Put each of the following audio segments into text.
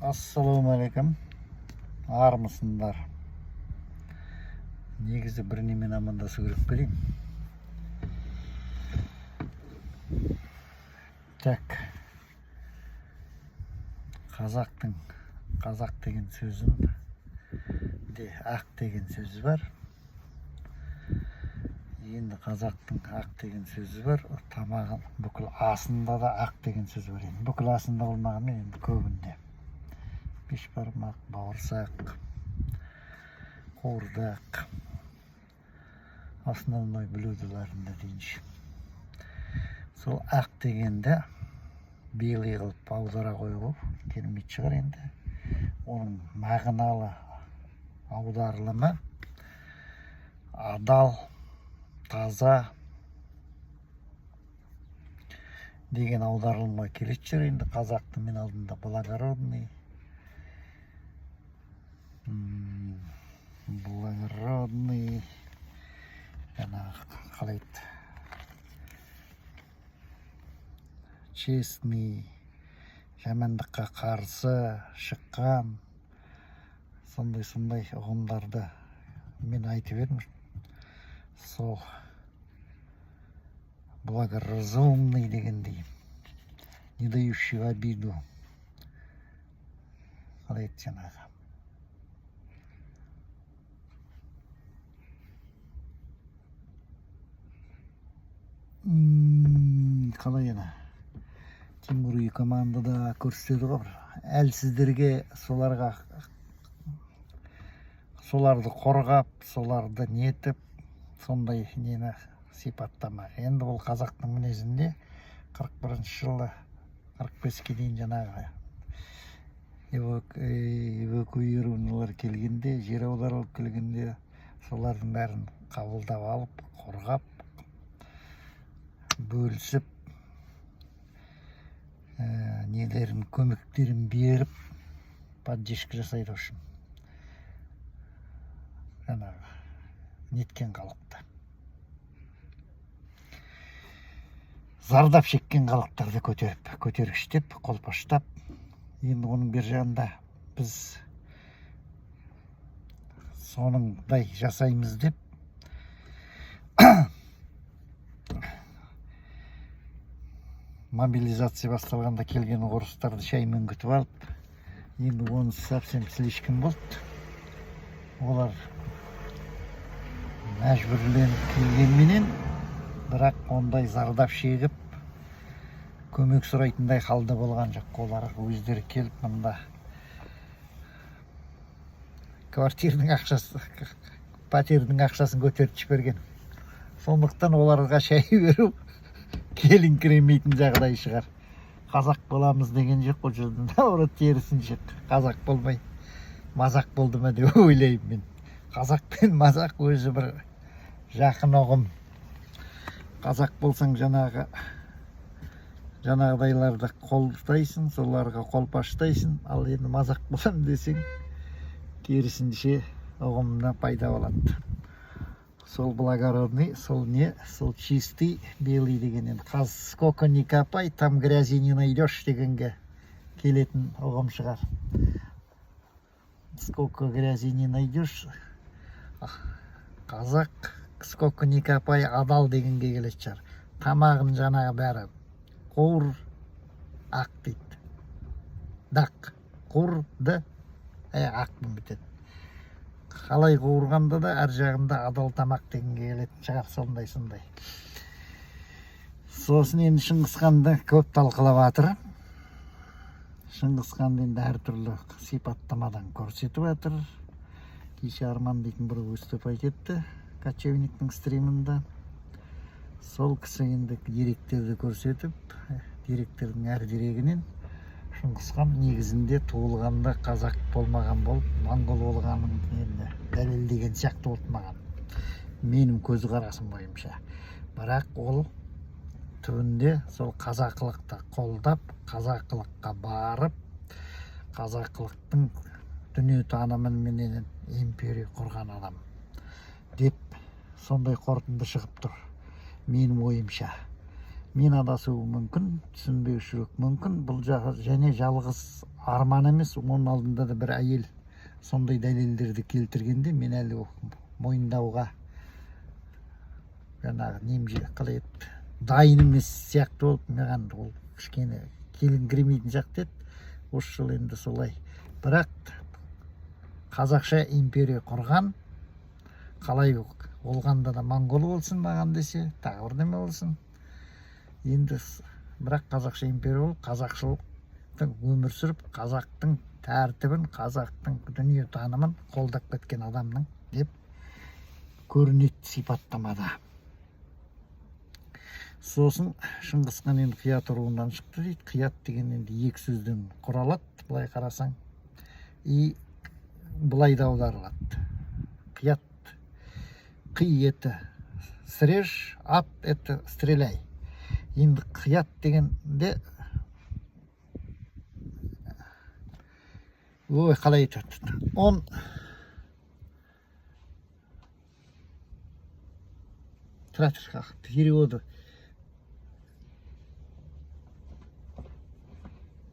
Ассалаумағалейкум. Армысыңдар? Негізі бір немен амандасу керек пе деймін. Так. Қазақ деген сөзін де ақ деген сөзі бар. Енді қазақтың ақ деген сөзі бар. Тамағын бүкіл асында да ақ деген сөз бар. Енді бүкіл асында болмағанмен енді көбінде. Бешбармақ, бауырсақ, қуырдақ, основной блюдоларында дейінші. Сол ақ дегенде белый қылып аудара қойу келмейді шығар енді. Оның мағыналы аударылымы адал, таза деген аударылымға келеді шығар енді. Қазақтың мен алдында благородный, қалай еді, честный, жамандыққа қарсы шыққан, сондай ұғымдарды мен айтып едім. Сол благоразумный дегендей, не дающий в обиду, қалай еді жаңағы. Қалай еді, Тимур үй командада көрсетеді ғой. Әлсіздерге соларды қорғап, соларды нетіп, сондай нені сипаттама. Енді бұл қазақтың мінезінде 41-ші жылы 45-ке дейін жаңағы эвакуированиялар келгенде, жер аударылып келгенде солардың бәрін қабылдап алып, қорғап, бөлісіп, нелерін, көмектерін беріп, поддержка жасайды үшін. Жаңағы неткен халықты. Зардап шеккен халықтарды көтергіштеп, қолпаштап, енді оның бер жағында біз соныңдай жасаймыз деп мобилизация басталғанда келген орыстарды шаймен күтіп алып, енді оны совсем слишком болды. Олар мәжбүрленіп келгенменен, бірақ ондай зардап шегіп, көмек сұрайтындай халда болған жоқ. Олар өздері келіп, мында пәтердің ақшасын көтеріп жіберген. Сондықтан оларға шай беру келіңкіремейтін жағдай шығар. Қазақ боламыз деген жоқ, бұл жерден наоборот терісінше қазақ болмай мазақ болды ма деп ойлаймын мен. Қазақ пен мазақ өзі бір жақын ұғым. Қазақ болсаң жаңағыдайларды қолдайсың, соларға қолпаштайсың. Ал енді мазақ болам десең, керісінше ұғымына пайда болады. Сол благородный, сол чистый, белый деген енді. Сколько не копай, там грязи не найдешь дегенге келетін ұғым шығар. Сколько грязи не найдешь, қазақ сколько не копай, адал дегенге келетін шығар. Тамағын жаңағы бәрі қуыр, ақ дейді. Дақ, қуырды, ақпын бітеді. Қалай қуырғанда да әр жағында адал тамақ дегенге келетін шығар, сондай. Сосын енді Шыңғысханды көп талқылап жатыр. Шыңғысханды енді әртүрлі сипаттамадан көрсетіп жатыр. Кеше Арман дейтін бір выступать етті кочевниктің стримында. Сол кісі енді деректерді көрсетіп, деректердің әр дерегінен Шыңғысхан негізінде туылғанда қазақ болмаған болып, моңғол болғанын енді дәлелдеген сияқты болды маған. Менің көзі қарасым бойымша. Бірақ ол түбінде сол қазақылықты қолдап, қазақылыққа барып, қазақылықтың дүниетанымын менен империя құрған адам деп сондай қорытынды шығып тұр. Менің ойымша. Мен адасуым мүмкін, түсінбеушілік мүмкін. Бұл және жалғыз арман емес, оның алдында да бір әйел сондай дәлелдерді келтіргенде мен әлі мойындауға жаңағы қалай еді, дайын емес сияқты болып, маған ол кішкене келіңкіремейтін сияқты еді. Осы жыл енді солай. Бірақ қазақша империя құрған, қалай болғанда да моңғол болсын маған десе, тағы бірдеме болсын. Енді бірақ қазақша империя болып, қазақшылықтың өмір сүріп, қазақтың тәртібін, қазақтың дүние танымын қолдап кеткен адамның деп көрінеді сипаттамада. Сосын Шыңғыс хан енді қият руынан шықты дейді. Қият деген енді екі сөзден құралады, былай қарасаң. И былай да аударылады. Қият, қи еті срежь, ат еті стреляй. Енді қият дегенде қалай айтады? Он переводы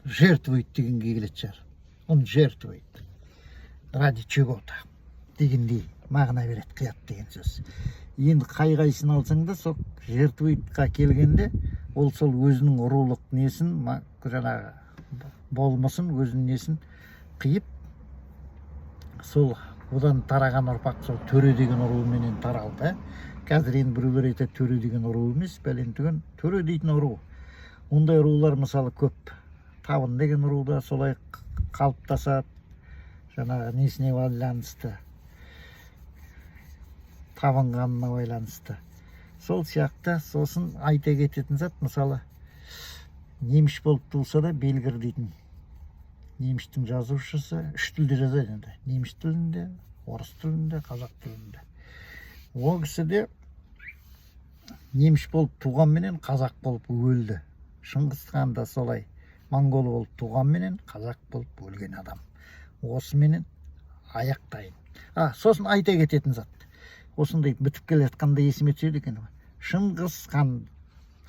жертвует дегенге келетін шығар. Он жертвует ради чего-то дегендей мағына береді қият деген сөз. Енді қай-қайсын алсаң да, сол жертвуетқа келгенде, ол сол өзінің рулық несін, жаңағы болмысын, өзінің несін қиып, сол одан тараған ұрпақ сол төре деген руменен таралды. Қазір енді біреулер айтады, төре деген ру емес, бәлен түген төре дейтін ру. Ондай рулар мысалы көп. Табын деген ру да солай қалыптасады. Жаңағы несіне байланысты, табынғанына байланысты. Сол сияқты, сосын айта кететін зат, мысалы неміш болып туылса да Белгір дейтін неміштің жазушысы үш тілде жазады енді. Неміш тілінде, орыс тілінде, қазақ тілінде. Ол кісі де неміш болып туғанменен қазақ болып өлді. Шыңғыс хан да солай моңғол болып туғанменен қазақ болып өлген адам. Осыменен аяқтайын. Сосын айта кететін зат. Осындай бітіп келе жатқанда есіме түседі екен. Шыңғыс хан,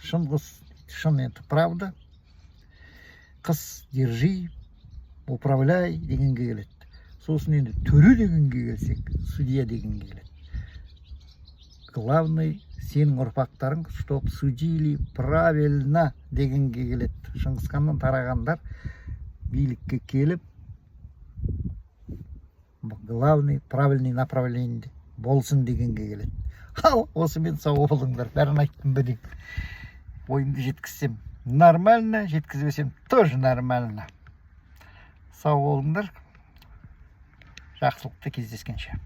шын енді правда, қыс держи, управляй дегенге келеді. Сосын енді төре дегенге келсек, судья дегенге келеді. Главный сенің ұрпақтарың, чтоб судили правильно дегенге келеді. Шыңғыс ханнан тарағандар билікке келіп, главный правильный направление болсын дегенге келеді. Ал осымен сау болыңдар. Бәрін айттым ба деймін. Ойымды жеткізсем нормально, жеткізбесем тоже нормально. Сау болыңдар. Жақсылықта кездескенше.